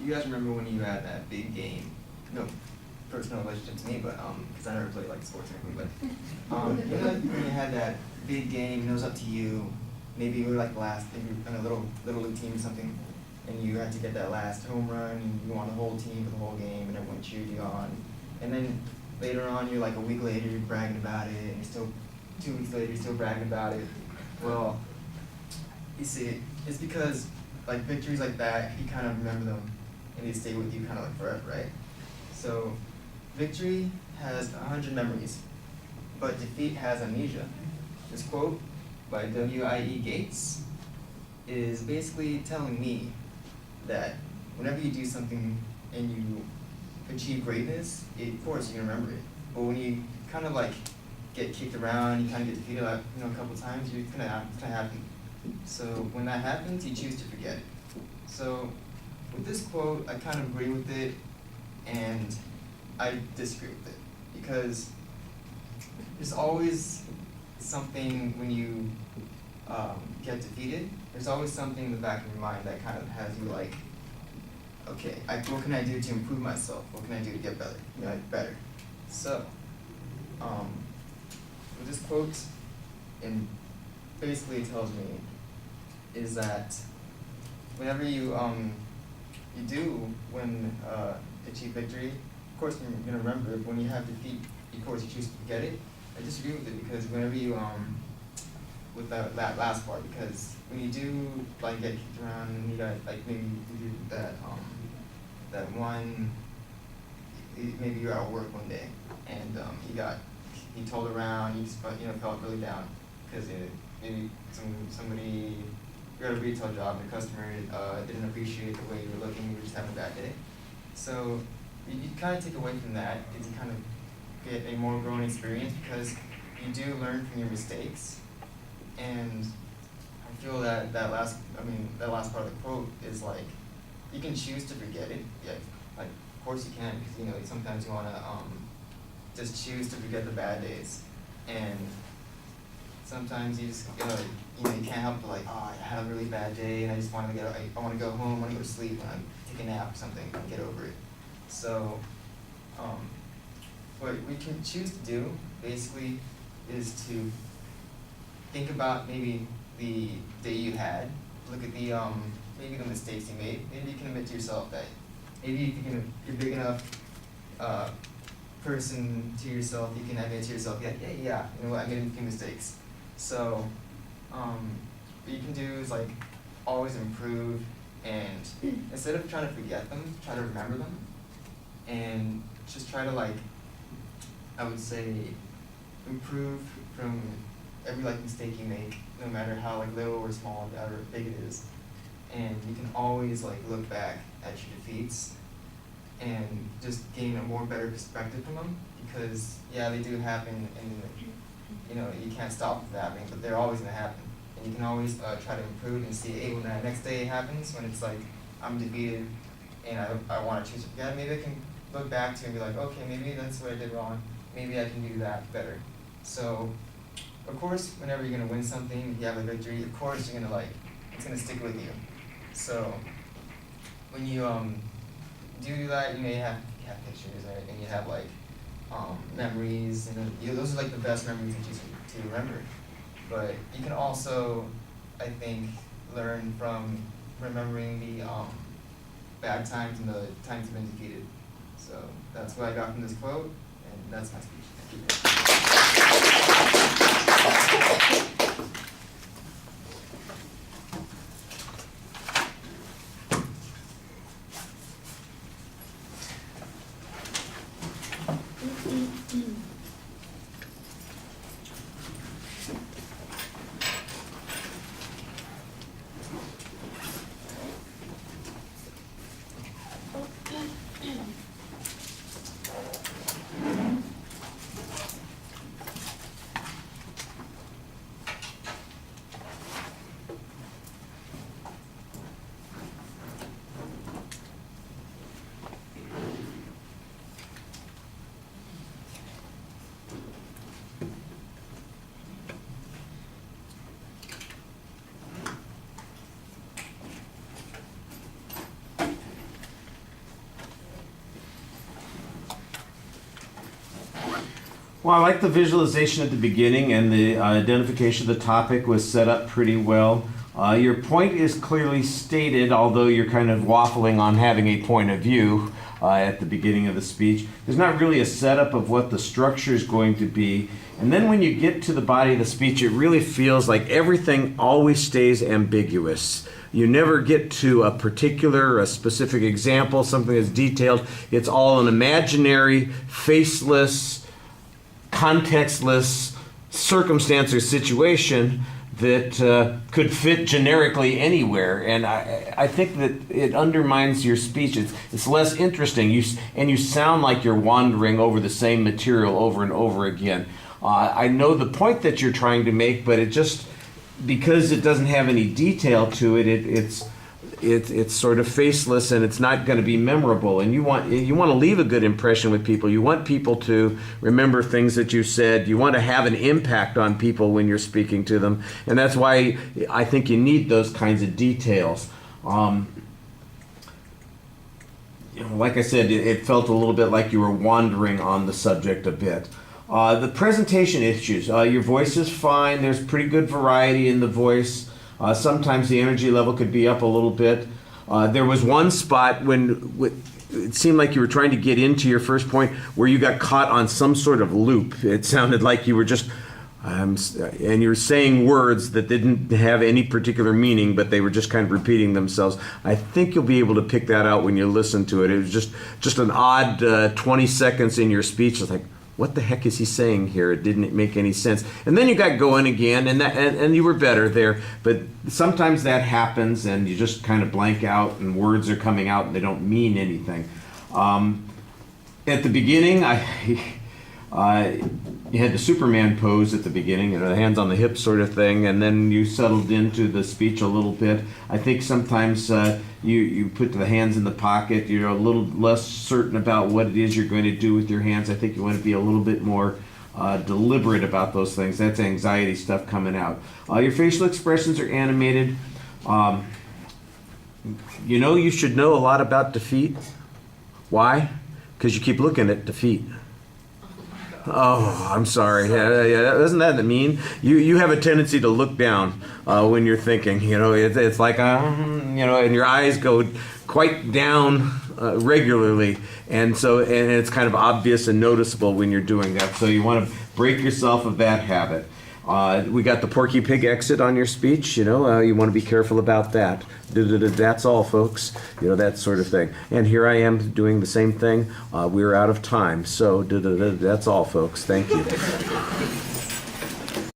you guys remember when you had that big game? No personal relationship to me, but because I never played like sports or anything. But you know when you had that big game, and it was up to you. Maybe you were like last, maybe in a little league team or something, and you had to get that last home run, and you won the whole team for the whole game, and everyone cheered you on. And then later on, you're like a week later, you're bragging about it, and you're still 2 weeks later, you're still bragging about it. Well, you see, it's because like victories like that, you kind of remember them, and they stay with you kind of like forever, right? So victory has 100 memories, but defeat has amnesia. This quote by W.I.E. Gates is basically telling me that whenever you do something and you achieve greatness, of course you can remember it. But when you kind of like get kicked around, you kind of get defeated like, a couple times, it's gonna happen. So when that happens, you choose to forget it. So with this quote, I kind of agree with it, and I disagree with it, because there's always something when you get defeated, there's always something in the back of your mind that kind of has you like, okay, what can I do to improve myself? What can I do to get better? So, what this quote and basically tells me is that whenever you achieve victory, of course you're gonna remember it. When you have defeat, of course you choose to forget it. I disagree with it, because whenever you with that last part, because when you do like get kicked around and you got like maybe you do that one, maybe you're at work one day and he told around, you just felt really down because maybe somebody, you're at a retail job and the customer didn't appreciate the way you were looking, you were just having a bad day. So you kind of take away from that is you kind of get a more growing experience, because you do learn from your mistakes. And I feel that last part of the quote is like, you can choose to forget it. Yeah, like of course you can, because sometimes you wanna just choose to forget the bad days, and sometimes you just you can't help but like, oh, I had a really bad day and I just want to I want to go home, I want to go to sleep, and take a nap or something and get over it. So what we can choose to do basically is to think about maybe the day you had, look at the maybe the mistakes you made. Maybe you can admit to yourself that maybe if you're a big enough person to yourself, you can admit to yourself, yeah, you know what, I made a few mistakes. So what you can do is like always improve, and instead of trying to forget them, try to remember them, and just try to like, I would say, improve from every like mistake you make, no matter how like little or small or big it is. And you can always like look back at your defeats and just gain a more better perspective from them, because yeah, they do happen, and you can't stop them happening, but they're always gonna happen. And you can always try to improve and see, hey, when that next day happens, when it's like I'm defeated and I want to choose to forget, maybe I can look back to and be like, okay, maybe that's what I did wrong. Maybe I can do that better. So, of course, whenever you're gonna win something, if you have a victory, of course you're gonna it's gonna stick with you. So, when you do that, you may have pictures and everything. You have like memories, and those are like the best memories that you to remember. But you can also, I think, learn from remembering the bad times and the times you've been defeated. So that's what I got from this quote, and that's my speech. Thank you. Well, I like the visualization at the beginning, and the identification of the topic was set up pretty well. Your point is clearly stated, although you're kind of waffling on having a point of view at the beginning of the speech. There's not really a setup of what the structure is going to be. And then when you get to the body of the speech, it really feels like everything always stays ambiguous. You never get to a specific example, something that's detailed. It's all an imaginary, faceless, contextless circumstance or situation that could fit generically anywhere, and I think that it undermines your speech. It's less interesting, and you sound like you're wandering over the same material over and over again. I know the point that you're trying to make, but it just, because it doesn't have any detail to it, it's sort of faceless, and it's not going to be memorable. And you want to leave a good impression with people. You want people to remember things that you said. You want to have an impact on people when you're speaking to them, and that's why I think you need those kinds of details. Like I said, it felt a little bit like you were wandering on the subject a bit. The presentation issues. Your voice is fine. There's pretty good variety in the voice. Sometimes the energy level could be up a little bit. There was one spot when it seemed like you were trying to get into your first point where you got caught on some sort of loop. It sounded like you were just, and you're saying words that didn't have any particular meaning, but they were just kind of repeating themselves. I think you'll be able to pick that out when you listen to it. It was just an odd 20 seconds in your speech. It's like, what the heck is he saying here? It didn't make any sense. And then you got going again, and you were better there. But sometimes that happens, and you just kind of blank out, and words are coming out, and they don't mean anything. At the beginning, you had the Superman pose at the beginning, the hands on the hips sort of thing, and then you settled into the speech a little bit. I think sometimes you put the hands in the pocket. You're a little less certain about what it is you're going to do with your hands. I think you want to be a little bit more deliberate about those things. That's anxiety stuff coming out. Your facial expressions are animated. You should know a lot about defeat. Why? Because you keep looking at defeat. Oh, I'm sorry. Yeah, doesn't that mean you have a tendency to look down when you're thinking? It's like and your eyes go quite down regularly, and it's kind of obvious and noticeable when you're doing that. So you want to break yourself of that habit. We got the Porky Pig exit on your speech. You want to be careful about that. That's all, folks. That sort of thing. And here I am doing the same thing. We're out of time. So that's all, folks. Thank you.